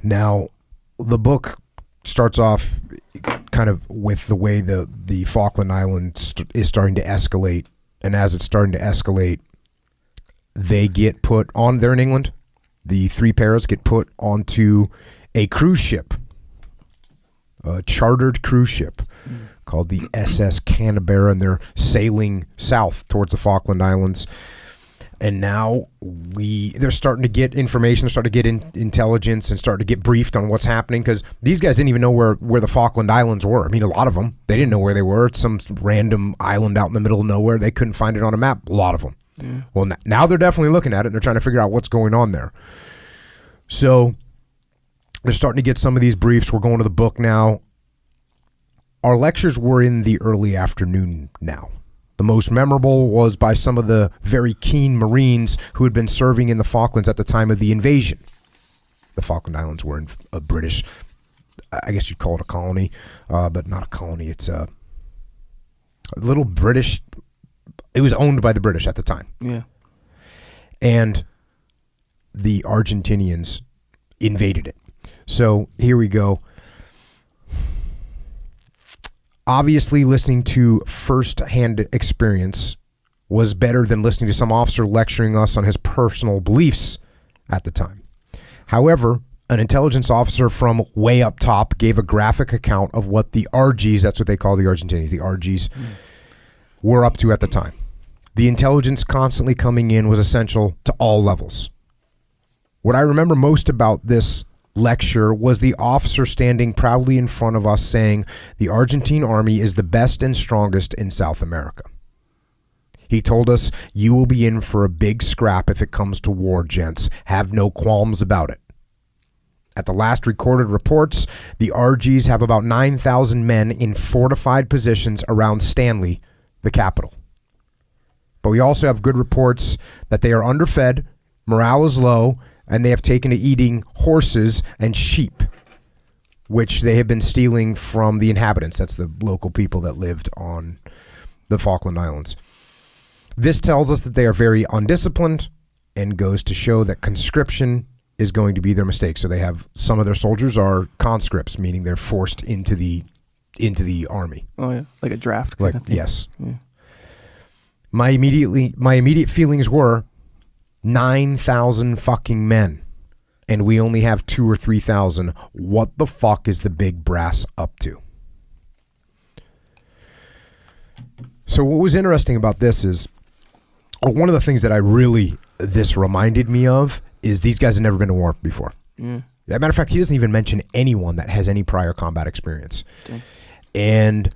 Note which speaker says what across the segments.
Speaker 1: Now, the book starts off kind of with the way the Falkland Islands is starting to escalate, and as it's starting to escalate, they get put on, they're in England, the three paras get put onto a cruise ship, a chartered cruise ship called the SS Canberra, and they're sailing south towards the Falkland Islands. And now they're starting to get information, they're starting to get intelligence and starting to get briefed on what's happening, because these guys didn't even know where the Falkland Islands were. I mean, a lot of them, they didn't know where they were. It's some random island out in the middle of nowhere. They couldn't find it on a map, a lot of them. Yeah. Well, now they're definitely looking at it, and they're trying to figure out what's going on there. So they're starting to get some of these briefs. We're going to the book now. Our lectures were in the early afternoon now. The most memorable was by some of the very keen Marines who had been serving in the Falklands at the time of the invasion. The Falkland Islands were in a British, I guess you'd call it a colony, but not a colony. It's a little British, it was owned by the British at the time.
Speaker 2: Yeah.
Speaker 1: And the Argentinians invaded it. So here we go. Obviously, listening to first-hand experience was better than listening to some officer lecturing us on his personal beliefs at the time. However, an intelligence officer from way up top gave a graphic account of what the RGs, that's what they call the Argentinians, the RGs, were up to at the time. The intelligence constantly coming in was essential to all levels. What I remember most about this lecture was the officer standing proudly in front of us saying, the Argentine army is the best and strongest in South America. He told us, you will be in for a big scrap if it comes to war, gents. Have no qualms about it. At the last recorded reports, the RGs have about 9,000 men in fortified positions around Stanley, the capital. But we also have good reports that they are underfed, morale is low, and they have taken to eating horses and sheep, which they have been stealing from the inhabitants. That's the local people that lived on the Falkland Islands. This tells us that they are very undisciplined and goes to show that conscription is going to be their mistake. So they have, some of their soldiers are conscripts, meaning they're forced into the army.
Speaker 2: Oh yeah, like a draft.
Speaker 1: Like,
Speaker 2: kind of thing.
Speaker 1: Yes.
Speaker 2: Yeah.
Speaker 1: My immediate feelings were 9,000 fucking men, and we only have 2,000 or 3,000. What the fuck is the big brass up to? So what was interesting about this is, one of the things that this reminded me of is these guys have never been to war before.
Speaker 2: Yeah.
Speaker 1: As a matter of fact, he doesn't even mention anyone that has any prior combat experience.
Speaker 2: Okay.
Speaker 1: And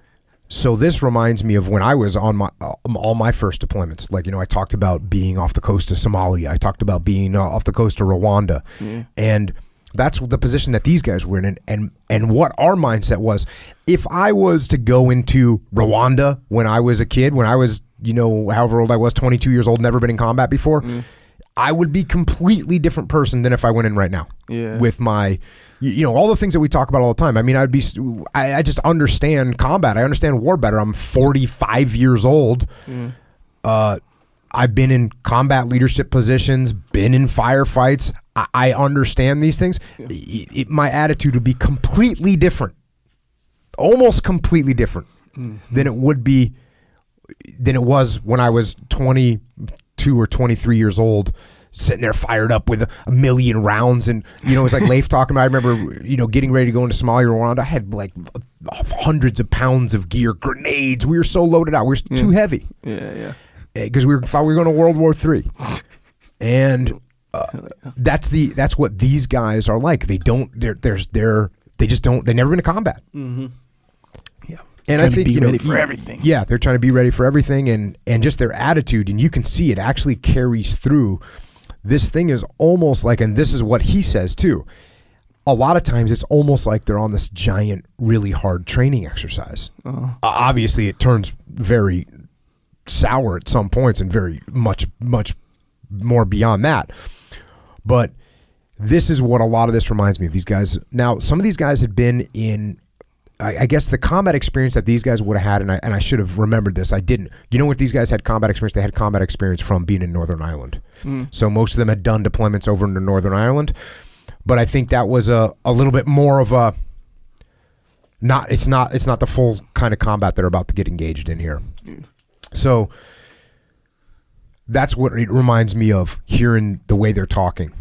Speaker 1: so this reminds me of when I was on all my first deployments. Like, I talked about being off the coast of Somalia. I talked about being off the coast of Rwanda. Yeah. And that's the position that these guys were in. And what our mindset was, if I was to go into Rwanda when I was a kid, when I was, however old I was, 22 years old, never been in combat before, I would be a completely different person than if I went in right now.
Speaker 2: Yeah.
Speaker 1: With my, all the things that we talk about all the time. I mean, I just understand combat. I understand war better. I'm 45 years old. I've been in combat leadership positions, been in firefights. I understand these things. Yeah. My attitude would be completely different, almost completely different than it was when I was 22 or 23 years old, sitting there fired up with a million rounds. And, it's like Leif talking about, I remember, getting ready to go into Somalia or Rwanda. I had like hundreds of pounds of gear, grenades. We were so loaded out. We were too heavy.
Speaker 2: Yeah.
Speaker 1: Because thought we were going to World War III. And that's what these guys are like. They've never been to combat.
Speaker 2: Mm-hmm. Yeah.
Speaker 1: And I think,
Speaker 2: be ready for everything.
Speaker 1: Yeah, they're trying to be ready for everything, and just their attitude, and you can see it actually carries through. This thing is almost like, and this is what he says too, a lot of times it's almost like they're on this giant, really hard training exercise. Obviously, it turns very sour at some points and very much more beyond that. But this is what a lot of this reminds me of. These guys, now, some of these guys had been in, I guess, the combat experience that these guys would have had, and I should have remembered this. I didn't. You know what these guys had combat experience? They had combat experience from being in Northern Ireland. So most of them had done deployments over in Northern Ireland. But I think that was a little bit more of a it's not the full kind of combat they're about to get engaged in here. So that's what it reminds me of, hearing the way they're talking.